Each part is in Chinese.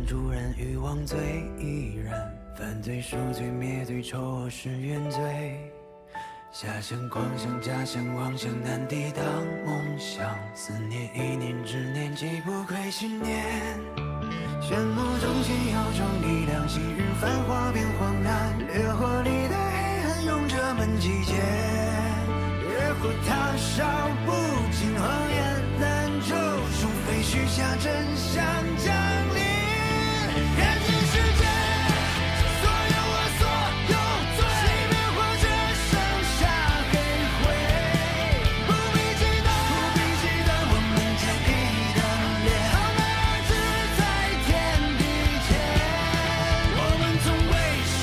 主人欲望最易燃，犯罪赎罪灭罪，丑恶是原罪。遐想狂想假想妄想难抵挡梦想，思念一念之念，既不愧信念。漩涡中现有种力量，昔日繁华变荒诞，烈火里的黑暗用这门击剑。烈火烫烧不尽谎言，难救除非许下真相降临。看尽世界所有我所有罪，熄灭或者剩下黑灰。不必记得，不必记得我们坚毅的脸，傲慢而志在天地间。我们从未失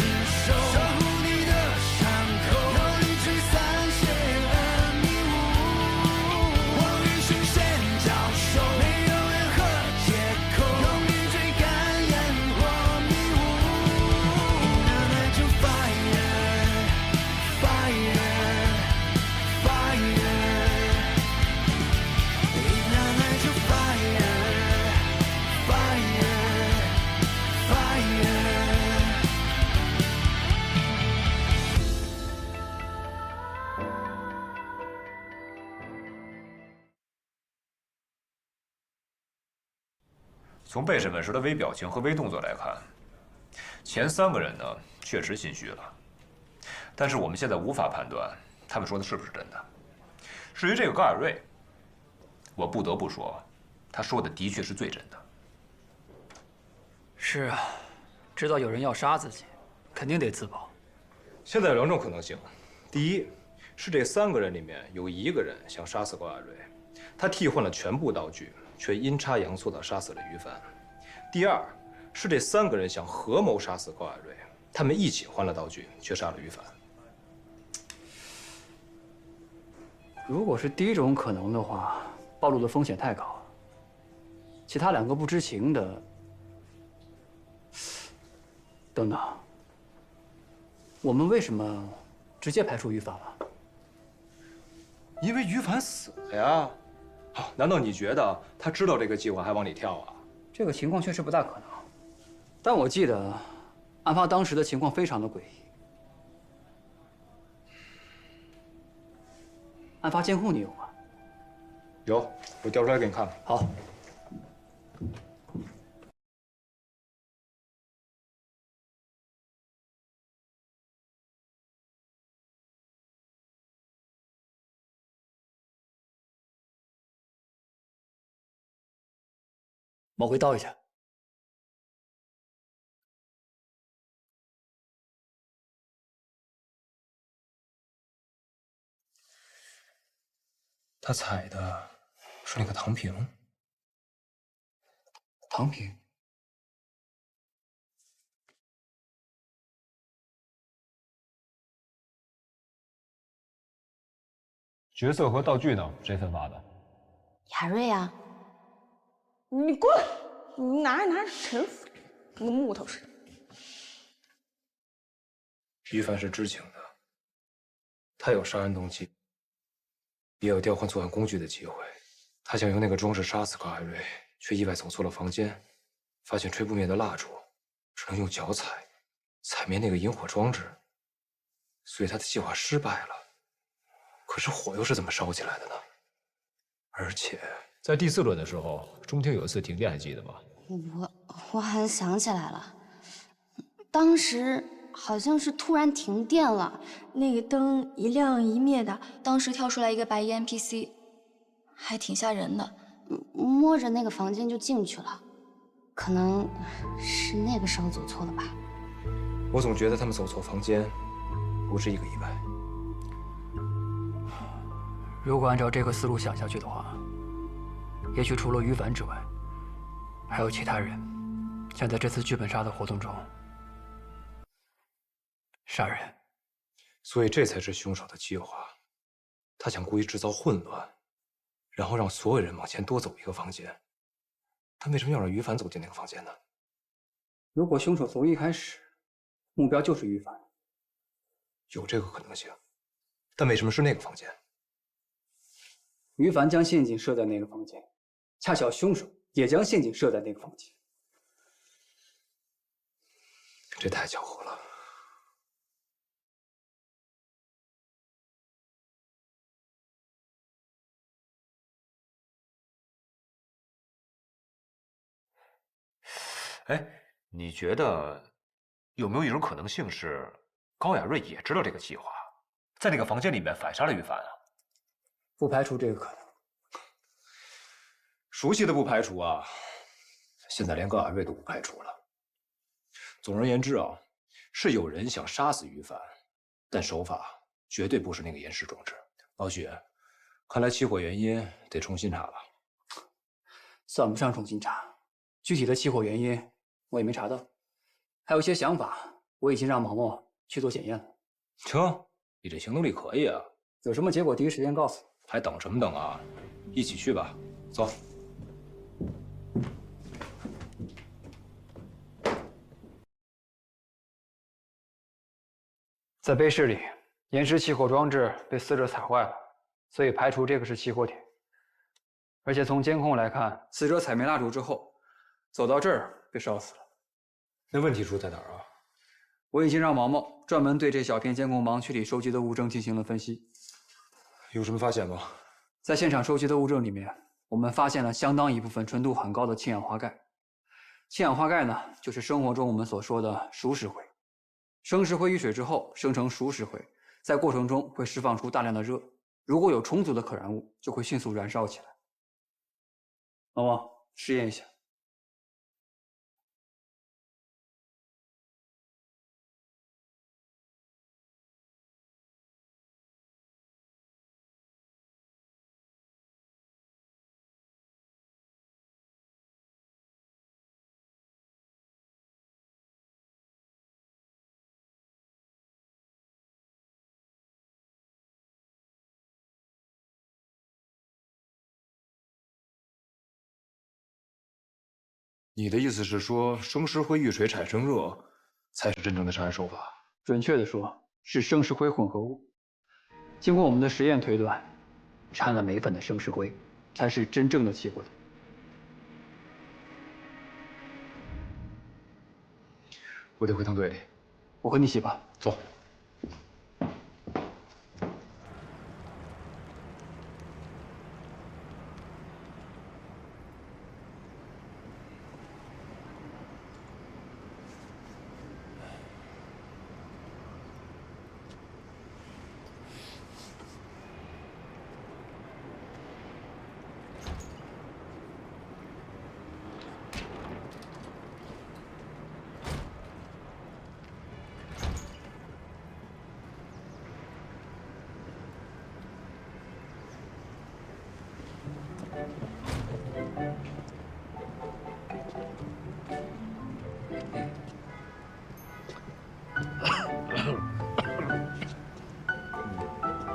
手，守护你的伤口，用力驱散邪恶迷雾。我与凶险交手，没有任何借口，用力追赶烟火迷雾。Ignite your fire, fire, fire. Ignite your fire, fire, fire. 从被审问时的微表情和微动作来看，前3个人呢确实心虚了，但是我们现在无法判断他们说的是不是真的。至于这个高尔瑞，我不得不说，他说的的确是最真的。是啊，知道有人要杀自己，肯定得自保。现在有2种可能性：第一，是这3个人里面有1个人想杀死高亚瑞，他替换了全部道具，却阴差阳错地杀死了于凡；第二，是这3个人想合谋杀死高亚瑞，他们一起换了道具，却杀了于凡。如果是第一种可能的话，暴露的风险太高了。其他2个不知情的，等等，我们为什么直接排除于凡了？因为于凡死了呀。好，难道你觉得他知道这个计划还往里跳啊？这个情况确实不大可能，但我记得案发当时的情况非常的诡异。案发监控你有吗？有，我调出来给你看看。好。往回倒一下。他踩的是那个唐平。唐平，角色和道具呢？谁分发的？亚瑞啊，你滚！你拿着陈腐，跟个木头似的。于凡是知情的，他有杀人动机，也有调换作案工具的机会。他想用那个装置杀死高艾瑞，却意外走错了房间，发现吹不灭的蜡烛，只能用脚踩灭那个引火装置，所以他的计划失败了。可是火又是怎么烧起来的呢？而且在第4轮的时候，中厅有一次停电，还记得吗？我好像想起来了，当时好像是突然停电了，那个灯一亮一灭的，当时跳出来一个白衣 NPC， 还挺吓人的。摸着那个房间就进去了，可能是那个时候走错了吧。我总觉得他们走错房间，不是一个意外。如果按照这个思路想下去的话，也许除了于凡之外，还有其他人想在这次剧本杀的活动中杀人。所以这才是凶手的计划。他想故意制造混乱，然后让所有人往前多走一个房间。他为什么要让于凡走进那个房间呢？如果凶手从一开始目标就是于凡，有这个可能性，但为什么是那个房间？于凡将陷阱设在那个房间，恰巧凶手也将陷阱设在那个房间。这太巧合了。哎，你觉得有没有一种可能性是高雅瑞也知道这个计划，在那个房间里面反杀了于凡啊？不排除这个可能。熟悉的不排除啊，现在连高雅瑞都不排除了。总而言之啊，是有人想杀死于凡，但手法绝对不是那个严氏装置。老许，看来起火原因得重新查了。算不上重新查，具体的起火原因我也没查到，还有一些想法，我已经让毛毛去做检验了。成，你这行动力可以啊！有什么结果第一时间告诉我。还等什么等啊？一起去吧，走。在碑室里，岩石起火装置被死者踩坏了，所以排除这个是起火点。而且从监控来看，死者踩灭蜡烛之后，走到这儿被烧死了。那问题出在哪儿啊？我已经让毛毛专门对这小片监控盲区里收集的物证进行了分析。有什么发现吗？在现场收集的物证里面，我们发现了相当一部分纯度很高的氢氧化钙。氢氧化钙呢，就是生活中我们所说的熟石灰。生石灰遇水之后生成熟石灰，在过程中会释放出大量的热，如果有充足的可燃物，就会迅速燃烧起来。毛毛，试验一下。你的意思是说，生石灰遇水产生热，才是真正的杀人手法？准确的说，是生石灰混合物。经过我们的实验推断，掺了镁粉的生石灰才是真正的起火点。我得回趟队里。我和你一起吧。走。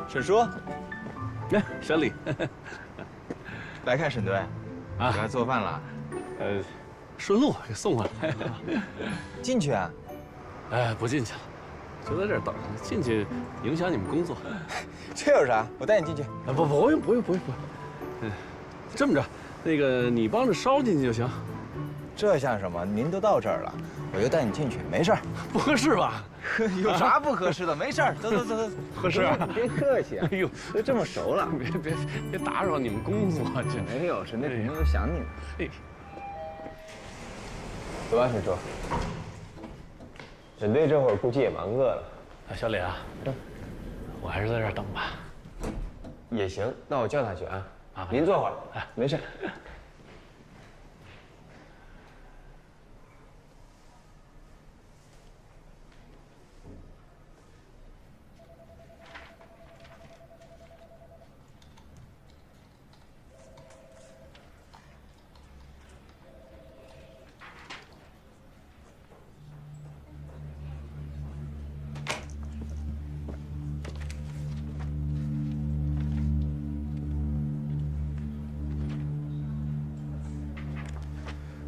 沈叔，来，小李，来看沈队，啊，来做饭了。顺路给送过来。进去啊？哎，不进去了，就在这儿等着。进去影响你们工作。这有啥？我带你进去。啊，不用。这么着，那个你帮着烧进去就行。这像什么？您都到这儿了，我就带你进去，没事儿。不合适吧？有啥不合适的？没事儿，走。合适啊！别客气啊！哎呦，都这么熟了，别打扰你们工作。这没有，沈队肯定都想你呢。哎，走吧，沈叔。沈队这会儿估计也蛮饿了。小李啊，我还是在这儿等吧。也行，那我叫他去啊。麻烦您坐会儿，哎，没事。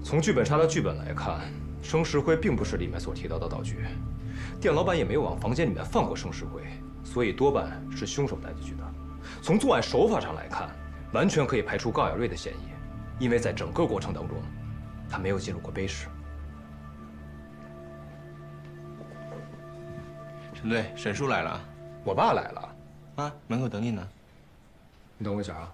从剧本杀的剧本来看，生石灰并不是里面所提到的道具，店老板也没有往房间里面放过生石灰，所以多半是凶手带进去的。从作案手法上来看，完全可以排除高雅瑞的嫌疑，因为在整个过程当中，他没有进入过碑室。陈队，沈叔来了。我爸来了，啊，门口等你呢。你等我一下啊。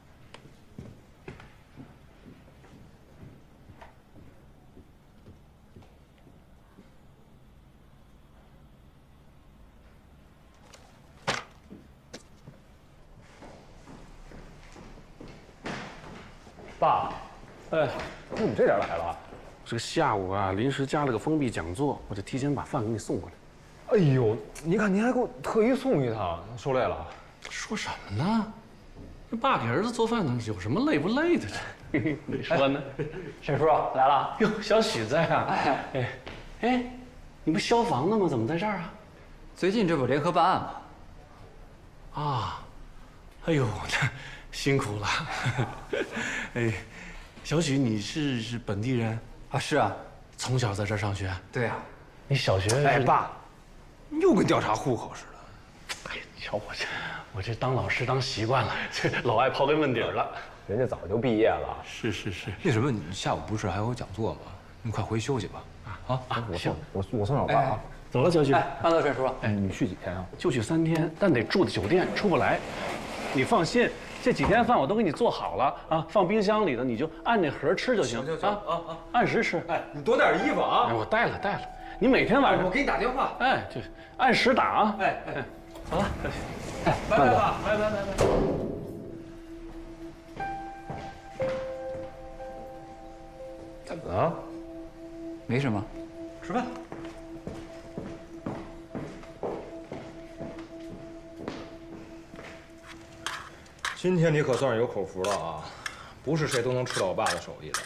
爸，哎，你怎么这点来了？这个下午啊，临时加了个封闭讲座，我就提前把饭给你送过来。哎呦，你看您还给我特意送一趟，受累了。说什么呢？这爸给儿子做饭呢，有什么累不累的？这你说呢？沈叔来了。哟，小许在啊！哎，你不消防的吗？怎么在这儿啊？最近这不联合办案吗？啊，哎呦，辛苦了。哎，小许，你是本地人啊？是啊，从小在这儿上学。对呀。你小学？哎，爸，又跟调查户口似的。哎，瞧我这当老师当习惯了，这老爱刨根问底了。人家早就毕业了。是。那什么，你下午不是还有讲座吗？你快回去休息吧。我送小爸啊。走了，小许。慢走，沈叔。哎，你去几天啊？就去3天，但得住的酒店，出不来。你放心，这几天饭我都给你做好了啊，放冰箱里的，你就按那盒吃就行。啊，按时吃。哎，你多带点衣服啊。哎，我带了。你每天晚上我给你打电话。哎，就按时打啊。哎，好了，小许。哎，拜拜吧，拜。怎么了？没什么。吃饭。今天你可算是有口福了啊！不是谁都能吃到我爸的手艺的。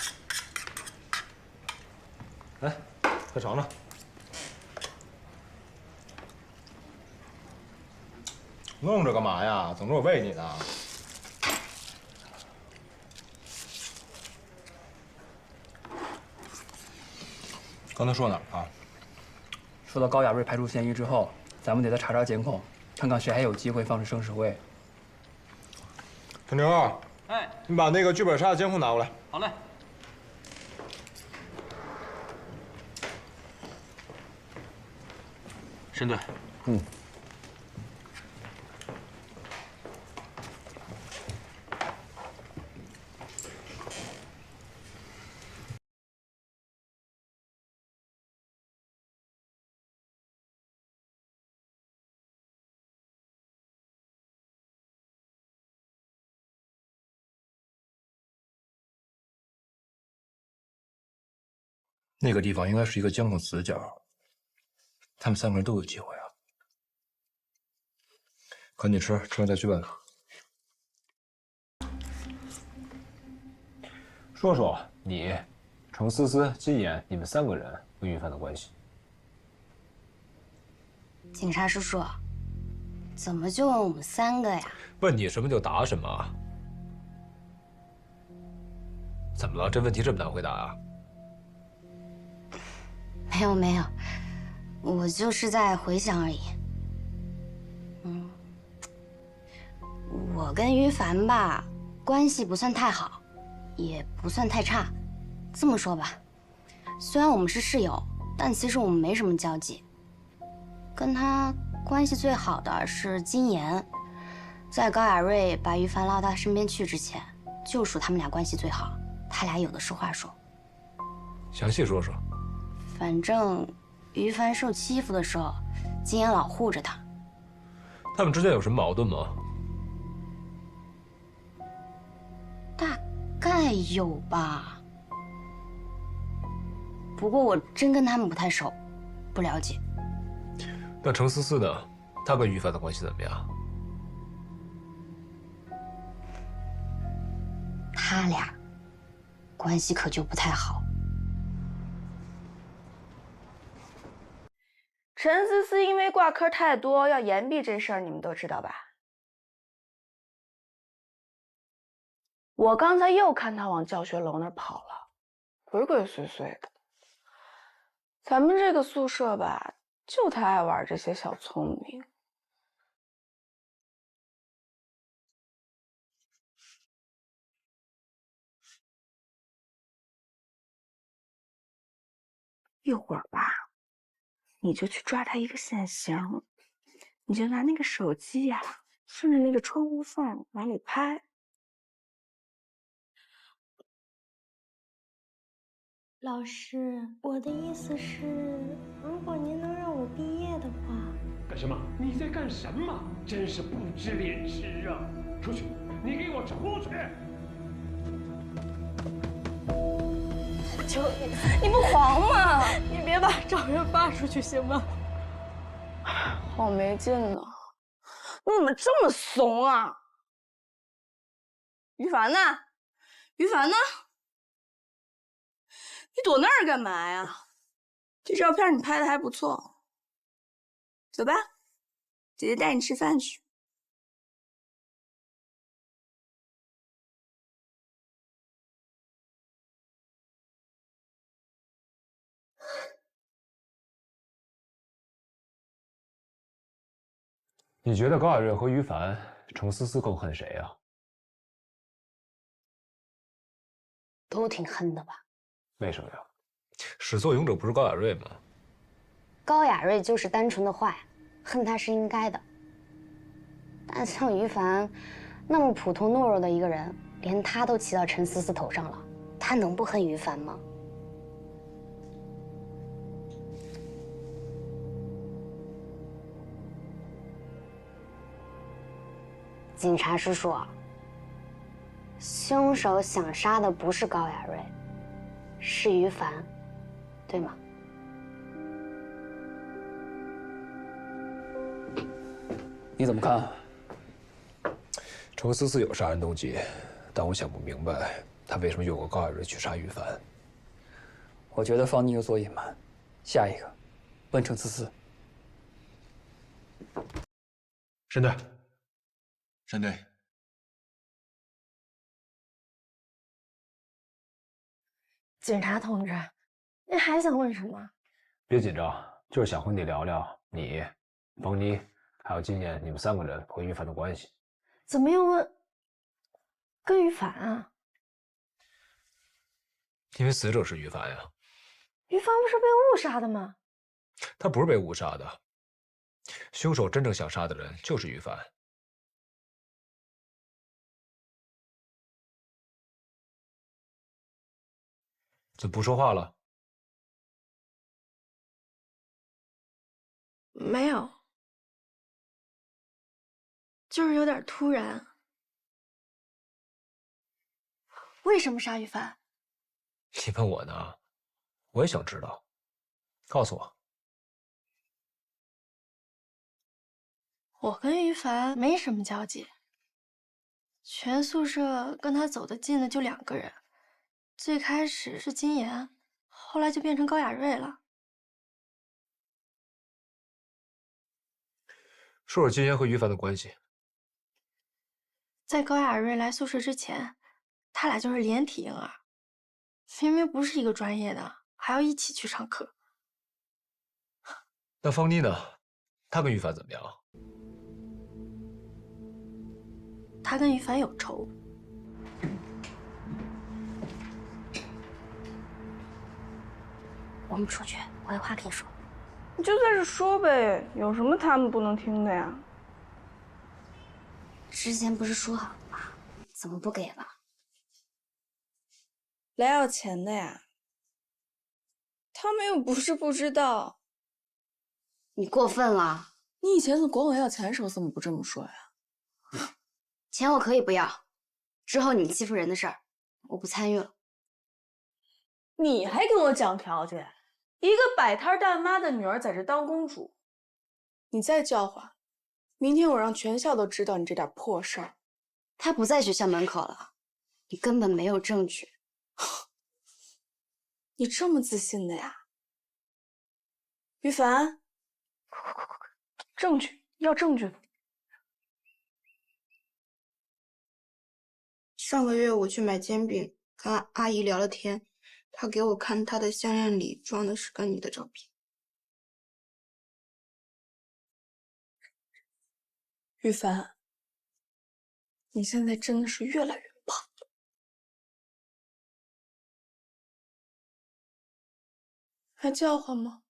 来，快尝尝。愣着干嘛呀？等着我喂你呢。刚才说哪儿啊？说到高亚瑞排除嫌疑之后，咱们得再查查监控，看看谁还有机会放置盛世辉。陈宁，哎，你把那个剧本杀的监控拿过来。好嘞。申队，那个地方应该是一个监控死角，他们3个人都有机会啊！赶紧吃，吃完再去办。说说你、程思思、金岩，你们3个人跟于帆的关系。警察叔叔，怎么就问我们3个呀？问你什么就答什么啊？怎么了？这问题这么难回答啊？没有，我就是在回想而已。我跟于凡吧，关系不算太好，也不算太差。这么说吧，虽然我们是室友，但其实我们没什么交集。跟他关系最好的是金岩，在高亚瑞把于凡拉到他身边去之前，就属他们俩关系最好，他俩有的是话说。详细说说。反正于凡受欺负的时候，金岩老护着他。他们之间有什么矛盾吗？大概有吧，不过我真跟他们不太熟，不了解。那程思思呢？她跟于帆的关系怎么样？他俩关系可就不太好。陈思思因为挂科太多要延毕这事儿，你们都知道吧？我刚才又看他往教学楼那儿跑了，鬼鬼祟祟的。咱们这个宿舍吧，就他爱玩这些小聪明。一会儿吧，你就去抓他一个现行，你就拿那个手机呀，顺着那个窗户缝往里拍。老师，我的意思是，如果您能让我毕业的话。干什么？你在干什么？真是不知廉耻啊！出去！你给我出去！求你，你不黄吗？你别把照片发出去行吗？好没劲呢！你怎么这么怂啊？于凡呢？于凡呢？你躲那儿干嘛呀？这照片你拍的还不错。走吧，姐姐带你吃饭去。你觉得高雅瑞和于凡、程思思更恨谁啊？都挺恨的吧？为什么呀？始作俑者不是高雅瑞吗？高雅瑞就是单纯的坏，恨他是应该的。但像于凡那么普通懦弱的一个人，连他都骑到陈思思头上了，他能不恨于凡吗？警察叔叔，凶手想杀的不是高雅瑞，是于凡，对吗？你怎么看？程思思有杀人动机，但我想不明白他为什么诱过高雅瑞去杀于凡。我觉得方妮有所隐瞒。下一个，问程思思。申队，申队，警察同志，您还想问什么？别紧张，就是想和你聊聊你、方妮还有今年你们3个人和于凡的关系。怎么又问跟于凡啊？因为死者是于凡呀。于凡不是被误杀的吗？他不是被误杀的，凶手真正想杀的人就是于凡。怎么不说话了？没有，就是有点突然。为什么杀于凡？你问我呢？我也想知道，告诉我。我跟于凡没什么交集，全宿舍跟他走得近的就2个人，最开始是金妍，后来就变成高雅瑞了。说说金妍和于凡的关系。在高雅瑞来宿舍之前，他俩就是连体婴儿，明明不是一个专业的，还要一起去上课。那方妮呢？她跟于凡怎么样？他跟于凡有仇。我们出去，我有话跟你说。你就在这说呗，有什么他们不能听的呀？之前不是说好了吗？怎么不给了？来要钱的呀？他们又不是不知道。你过分了！你以前管我要钱的时候怎么不这么说呀？钱我可以不要，之后你们欺负人的事儿，我不参与了。你还跟我讲条件？一个摆摊大妈的女儿在这当公主，你再叫唤，明天我让全校都知道你这点破事儿。他不在学校门口了，你根本没有证据。你这么自信的呀？于凡，快，证据，要证据。上个月我去买煎饼，跟阿姨聊了天，她给我看她的项链里装的是跟你的照片。于凡，你现在真的是越来越胖了。还叫唤吗？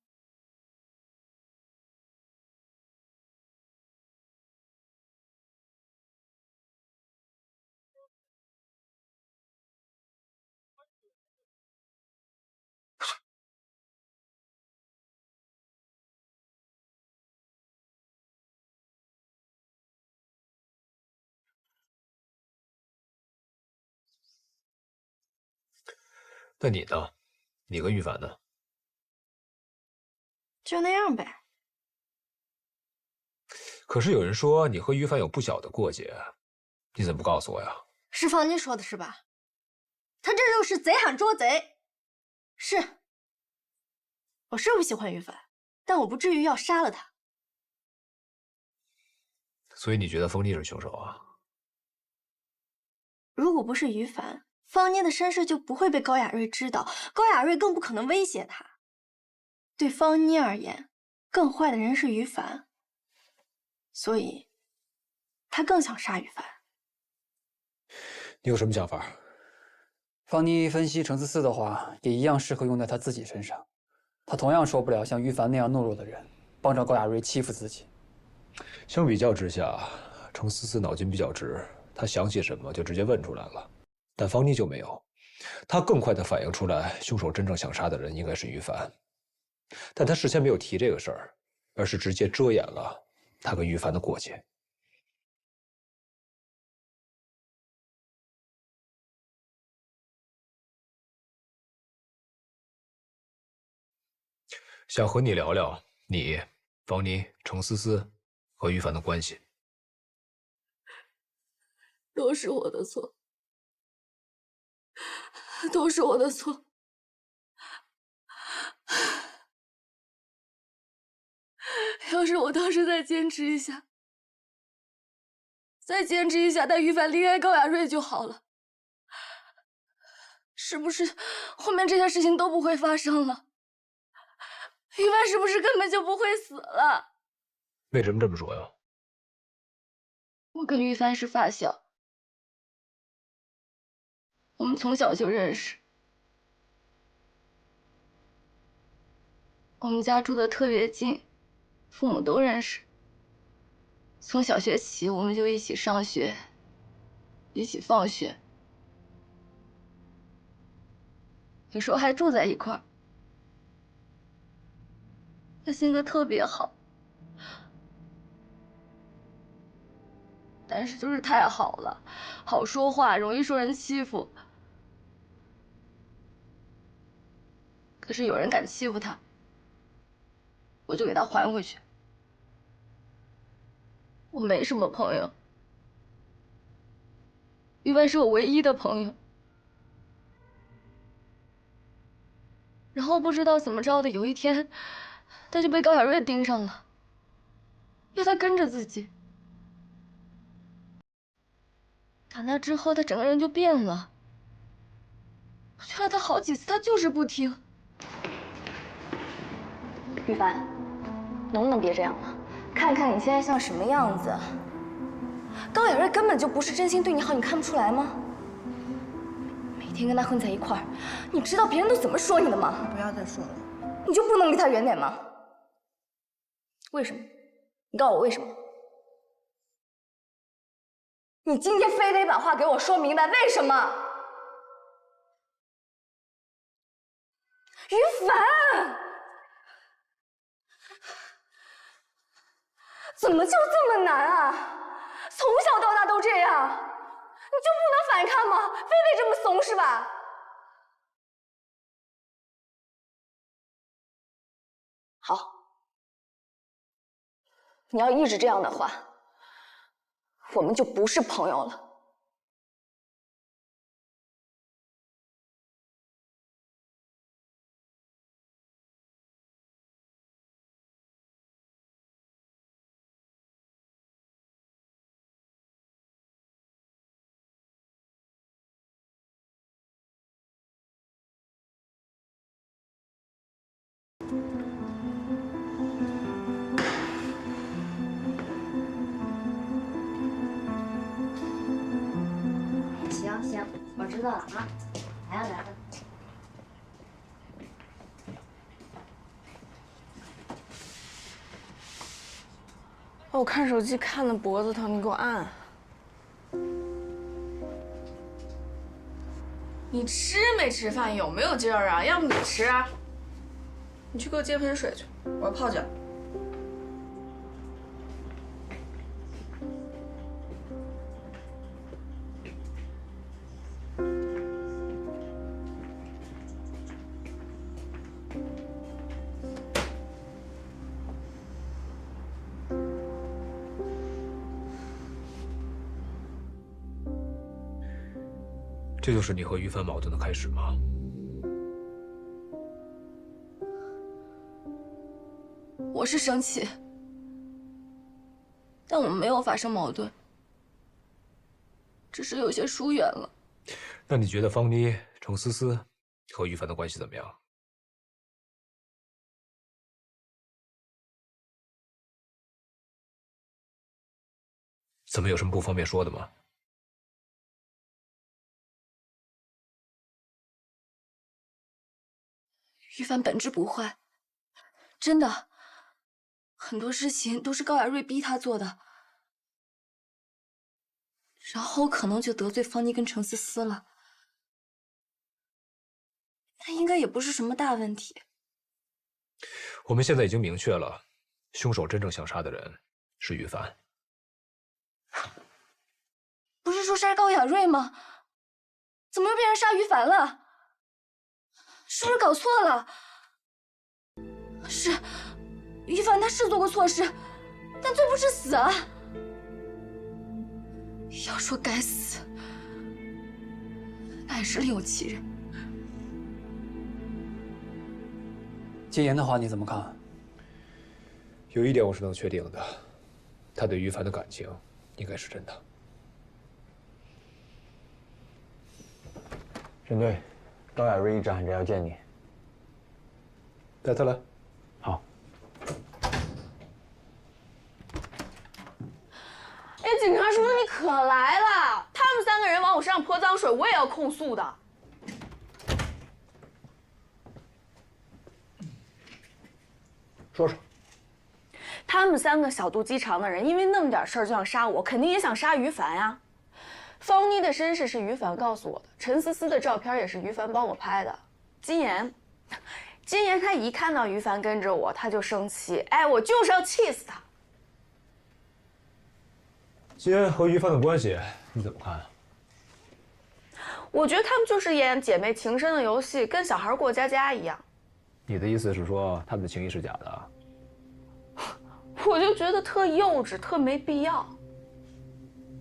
那你呢？你和于凡呢？就那样呗。可是有人说你和于凡有不小的过节，你怎么不告诉我呀？是方妮说的是吧？他这就是贼喊捉贼。是，我是不喜欢于凡，但我不至于要杀了他。所以你觉得风妮是凶手啊？如果不是于凡，方妮的身世就不会被高雅瑞知道，高雅瑞更不可能威胁他。对方妮而言，更坏的人是于凡，所以他更想杀于凡。你有什么想法？方妮分析程思思的话，也一样适合用在他自己身上。他同样受不了像于凡那样懦弱的人帮着高雅瑞欺负自己。相比较之下，程思思脑筋比较直，她想起什么就直接问出来了。但方妮就没有，她更快地反应出来，凶手真正想杀的人应该是于凡。但她事先没有提这个事儿，而是直接遮掩了她跟于凡的过节。想和你聊聊你、方妮、程思思和于凡的关系。都是我的错，都是我的错。要是我当时再坚持一下，带于凡离开高雅瑞就好了，是不是后面这些事情都不会发生了？于凡是不是根本就不会死了？为什么这么说呀？我跟于凡是发小，我们从小就认识，我们家住的特别近，父母都认识。从小学起，我们就一起上学，一起放学，有时候还住在一块儿。他性格特别好，但是就是太好了，好说话，容易受人欺负。可是有人敢欺负他，我就给他还回去。我没什么朋友，于凡是我唯一的朋友。然后不知道怎么着的，有一天，他就被高雅瑞盯上了，要他跟着自己。打那之后，他整个人就变了。我劝了他好几次，他就是不听。于凡，能不能别这样了？看看你现在像什么样子。高雅瑞根本就不是真心对你好，你看不出来吗？每天跟他混在一块儿，你知道别人都怎么说你的吗？不要再说了。你就不能离他远点吗？为什么？你告诉我为什么？你今天非得把话给我说明白，为什么？于凡，怎么就这么难啊？从小到大都这样，你就不能反抗吗？非得这么怂是吧？好，你要一直这样的话，我们就不是朋友了。行，我知道了啊，来了。我看手机看的脖子疼，你给我按。你吃没吃饭？有没有劲儿啊？要不你吃啊？你去给我接盆水去，我要泡脚。这就是你和于凡矛盾的开始吗？我是生气，但我们没有发生矛盾，只是有些疏远了。那你觉得方妮、程思思和于凡的关系怎么样？怎么有什么不方便说的吗？于凡本质不坏，真的，很多事情都是高雅瑞逼他做的，然后可能就得罪方妮跟程思思了，但应该也不是什么大问题。我们现在已经明确了，凶手真正想杀的人是于凡。不是说杀高雅瑞吗？怎么又变成杀于凡了？是不是搞错了？是，于凡他是做过错事，但罪不至死啊！要说该死，那也是另有其人。金妍的话你怎么看？有一点我是能确定的，他对于凡的感情应该是真的。沈队，高雅瑞一直喊着要见你。带他来。好。哎，警察叔叔你可来了！他们3个人往我身上泼脏水，我也要控诉的。说说。他们3个小肚鸡肠的人，因为那么点事儿就想杀我，肯定也想杀于凡呀。方妮的身世是于凡告诉我的，陈思思的照片也是于凡帮我拍的。金妍她一看到于凡跟着我，她就生气，哎，我就是要气死他。金妍和于凡的关系你怎么看？我觉得他们就是演姐妹情深的游戏，跟小孩过家家一样。你的意思是说他们的情谊是假的？我就觉得特幼稚，特没必要。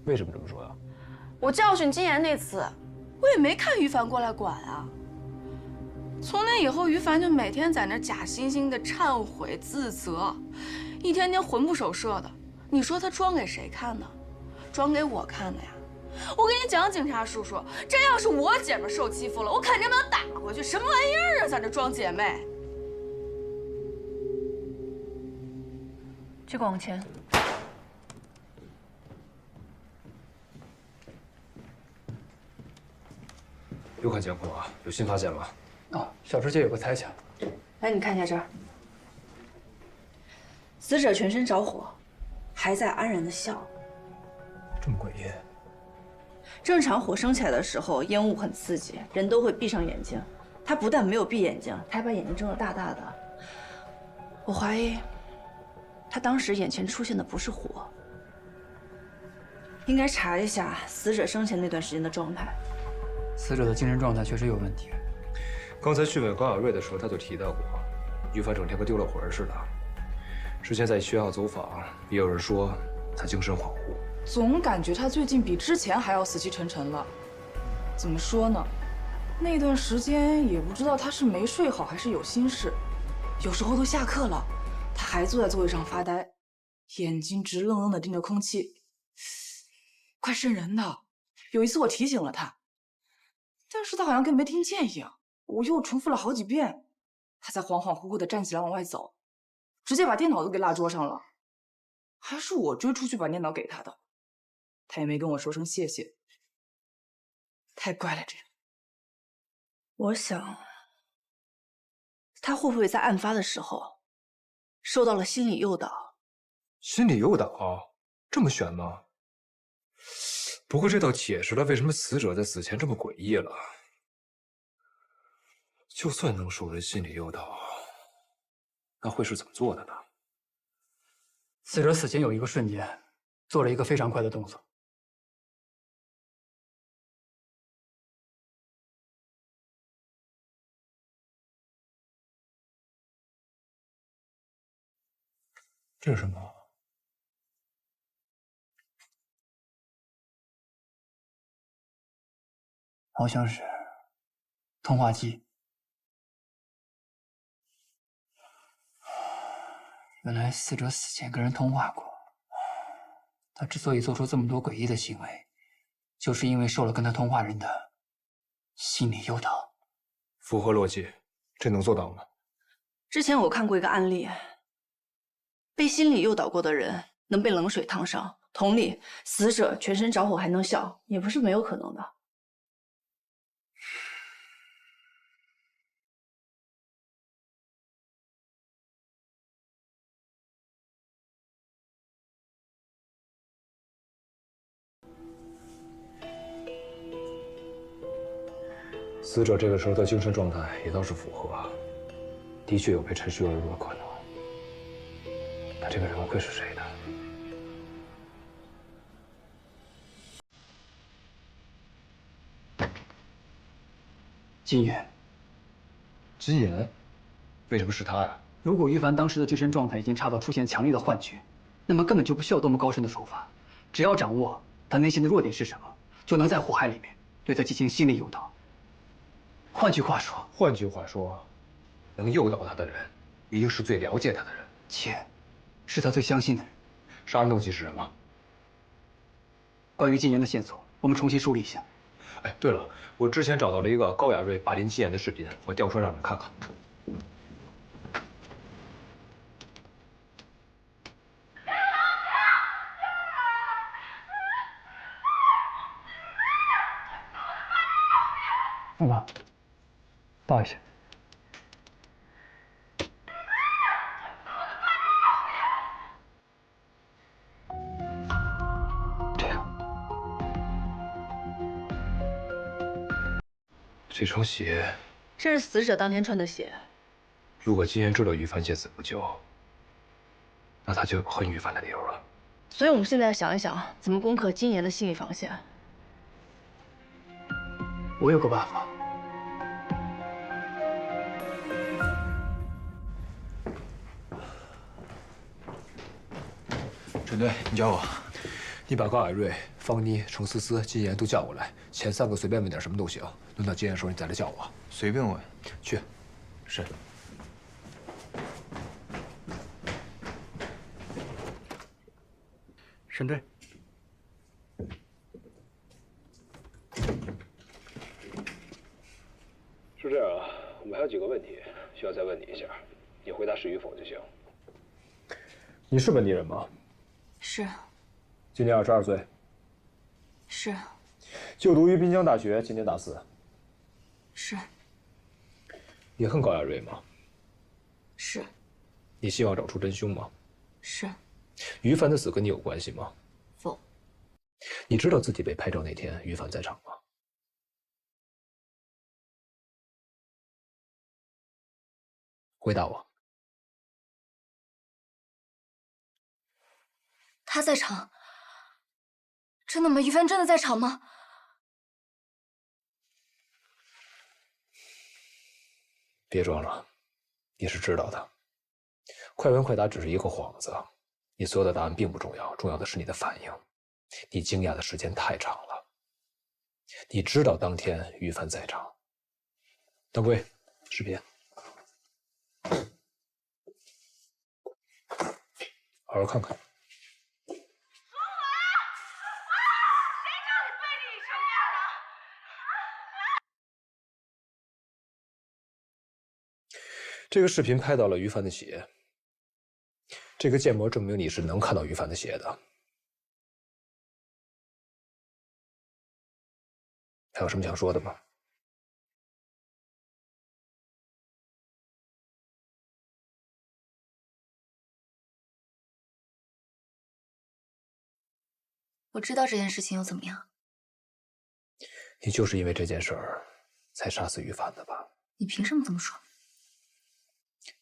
为什么这么说呀？我教训金妍那次，我也没看于凡过来管啊。从那以后，于凡就每天在那假惺惺的忏悔自责，一天天魂不守舍的。你说他装给谁看呢？装给我看的呀。我跟你讲，警察叔叔，这要是我姐们受欺负了，我肯定把她打回去。什么玩意儿啊，在这装姐妹？去管我钱。又看监控啊，有新发现吗？哦，小师姐有个猜想。来，你看一下这儿，死者全身着火，还在安然的笑。这么诡异。正常火升起来的时候，烟雾很刺激，人都会闭上眼睛。他不但没有闭眼睛，他还把眼睛睁得大大的。我怀疑，他当时眼前出现的不是火。应该查一下死者生前那段时间的状态。死者的精神状态确实有问题。刚才讯问高雅瑞的时候，他就提到过，于凡整天跟丢了魂似的。之前在学校走访，也有人说他精神恍惚。总感觉他最近比之前还要死气沉沉了。怎么说呢？那段时间也不知道他是没睡好还是有心事，有时候都下课了，他还坐在座位上发呆，眼睛直愣愣的盯着空气，快瘆人的。有一次我提醒了他，但是他好像跟没听见一样，我又重复了好几遍，他才恍恍惚惚的站起来往外走，直接把电脑都给落桌上了，还是我追出去把电脑给他的。他也没跟我说声谢谢，太乖了这人。我想，他会不会在案发的时候受到了心理诱导？心理诱导这么悬吗？不过这倒解释了为什么死者在死前这么诡异了。就算能受人心理诱导，那会是怎么做的呢？死者死前有一个瞬间，做了一个非常快的动作。这是什么？好像是通话机。原来死者死前跟人通话过。他之所以做出这么多诡异的行为，就是因为受了跟他通话人的心理诱导。符合逻辑，这能做到吗？之前我看过一个案例，被心理诱导过的人能被冷水烫伤。同理，死者全身着火还能笑，也不是没有可能的。死者这个时候的精神状态也倒是符合，的确有被趁虚而入的可能。那这个人物会是谁呢？金岩。金岩？为什么是他呀？如果于凡当时的精神状态已经差到出现强烈的幻觉，那么根本就不需要多么高深的手法，只要掌握他内心的弱点是什么，就能在火海里面对他进行心理诱导。换句话说，能诱导他的人，一定是最了解他的人，且是他最相信的人。杀人动机是什么？关于金岩的线索，我们重新梳理一下。哎，对了，我之前找到了一个高雅瑞霸凌金岩的视频，我调出来让你们看看。爸爸，抱一下。这样。这双鞋，这是死者当天穿的鞋。如果金岩知道于凡见死不救，那他就有恨于凡的理由了。所以我们现在想一想，怎么攻克金岩的心理防线。我有个办法。陈队，你叫我。你把高雅瑞、方妮、程思思、金岩都叫过来，前3个随便问点什么都行。轮到金岩的时候，你再来叫我。随便问。去。是。沈队。是这样啊，我们还有几个问题需要再问你一下，你回答是与否就行。你是本地人吗？是。今年22岁。是。就读于滨江大学，今年大4。是。你恨高雅瑞吗？是。你希望找出真凶吗？是。于凡的死跟你有关系吗？否。你知道自己被拍照那天于凡在场吗？回答我。他在场。真的吗？于凡真的在场吗？别装了，你是知道的。快问快答只是一个幌子，你所有的答案并不重要，重要的是你的反应。你惊讶的时间太长了。你知道当天于凡在场。当归，视频。好好看看。这个视频拍到了于凡的血，这个建模证明你是能看到于凡的血的。还有什么想说的吗？我知道这件事情又怎么样？你就是因为这件事儿才杀死于凡的吧？你凭什么这么说？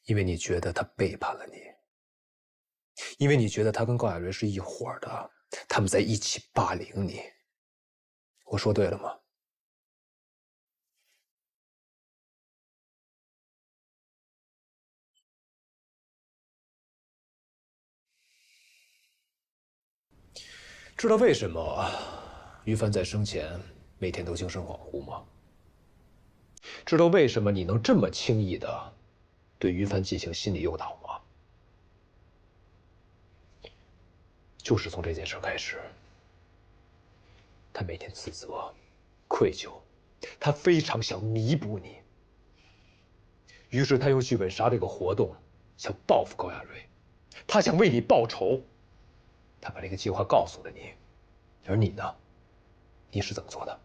因为你觉得他背叛了你，因为你觉得他跟高雅瑞是一伙的，他们在一起霸凌你。我说对了吗？知道为什么于凡在生前每天都精神恍惚吗？知道为什么你能这么轻易的对于凡进行心理诱导吗？就是从这件事开始，他每天自责、愧疚，他非常想弥补你。于是他用剧本杀这个活动想报复高亚瑞，他想为你报仇。他把这个计划告诉了你，而你呢？你是怎么做的？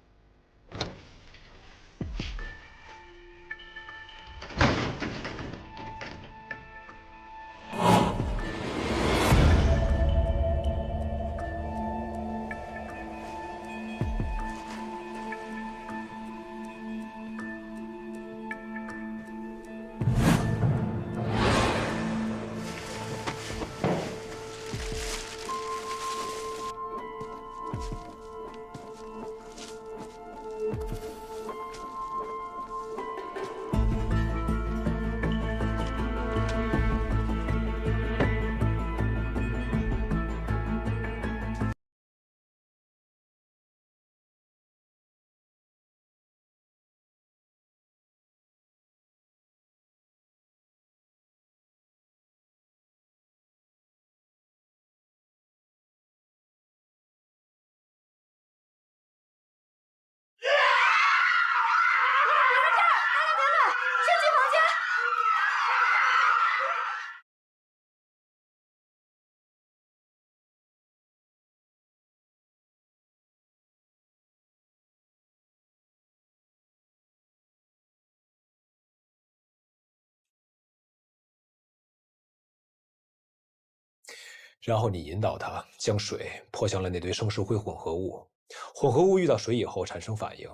然后你引导他将水泼向了那堆生石灰混合物，混合物遇到水以后产生反应，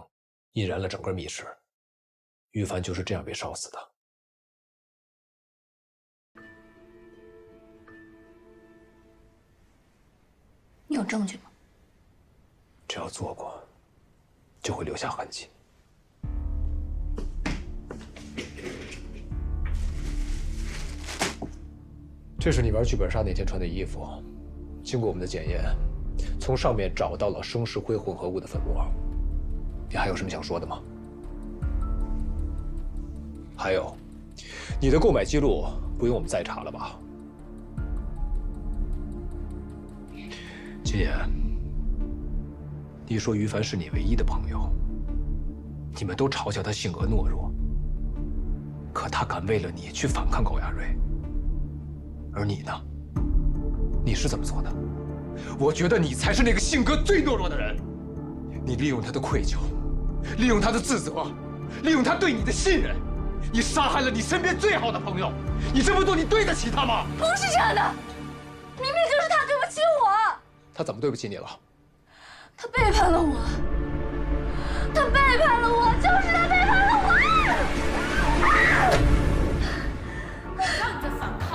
引燃了整个密室。于凡就是这样被烧死的。你有证据吗？只要做过，就会留下痕迹。这是你玩剧本杀那天穿的衣服，经过我们的检验，从上面找到了生石灰混合物的粉末。你还有什么想说的吗？还有，你的购买记录不用我们再查了吧？金言，你说于凡是你唯一的朋友，你们都嘲笑他性格懦弱，可他敢为了你去反抗高亚瑞。而你呢？你是怎么做的？我觉得你才是那个性格最懦弱的人。你利用他的愧疚，利用他的自责，利用他对你的信任，你杀害了你身边最好的朋友。你这么做，你对得起他吗？不是这样的，明明就是他对不起我。他怎么对不起你了？他背叛了我，他背叛了我，就是他背叛了我。让你在反抗。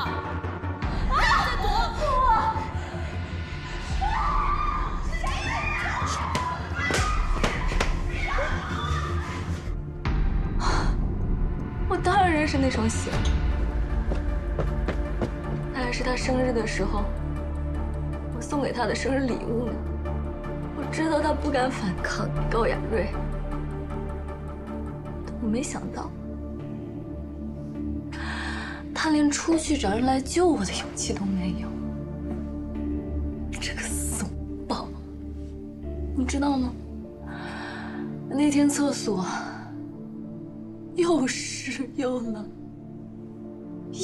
在夺护我！我当然认识那双鞋，那还是他生日的时候我送给他的生日礼物呢。我知道他不敢反抗高亚瑞，但我没想到他连出去找人来救我的勇气都没有。这个怂包，你知道吗？那天厕所又湿又冷，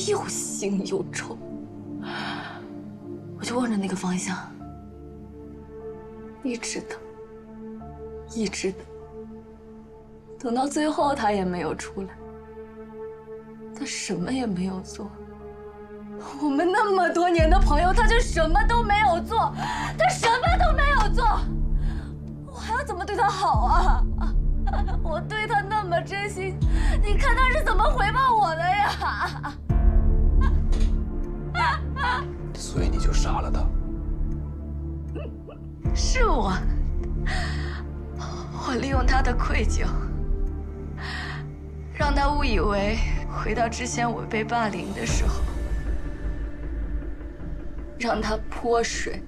又腥又臭，我就望着那个方向，一直等，一直等，等到最后他也没有出来。他什么也没有做，我们那么多年的朋友，他就什么都没有做，他什么都没有做，我还要怎么对他好啊？我对他那么真心，你看他是怎么回报我的呀？所以你就杀了他？是我利用他的愧疚，让他误以为回到之前我被霸凌的时候，让他泼水。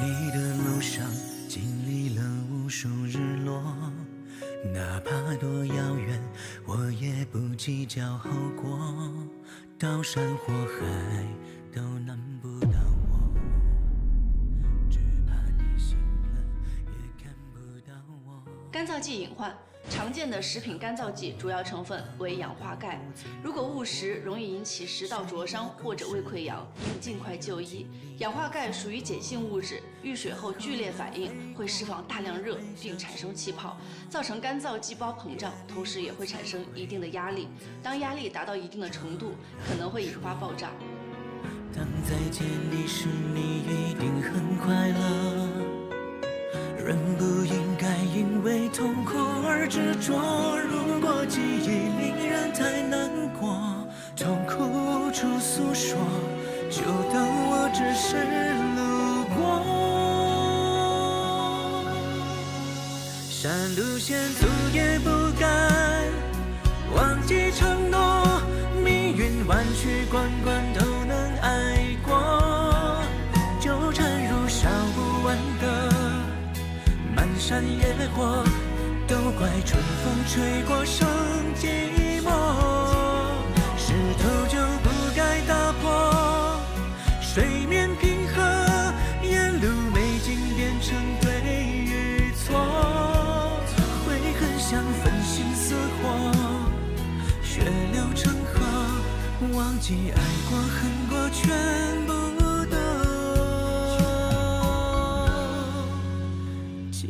你的路上经历了无数日落，哪怕多遥远，我也不计较后果。刀山火海都难不倒我，只怕你醒了也看不到我。干燥剂隐患。常见的食品干燥剂主要成分为氧化钙，如果误食，容易引起食道灼伤或者胃溃疡，应尽快就医。氧化钙属于碱性物质，遇水后剧烈反应，会释放大量热并产生气泡，造成干燥剂包膨胀，同时也会产生一定的压力。当压力达到一定的程度，可能会引发爆炸。当再见你时，你一定很快乐。人不应该因为痛苦而执着，如果记忆令人太难过，痛苦无处诉说，就当我只是路过。山路险阻也不敢忘记承诺，命运弯曲关关都能爱过，纠缠如烧不完的漫山野火，都怪春风吹过生寂寞。石头就不该打破，水面平和，沿路美景变成对与错。悔恨像粉心似火，血流成河，忘记爱过恨过全部都记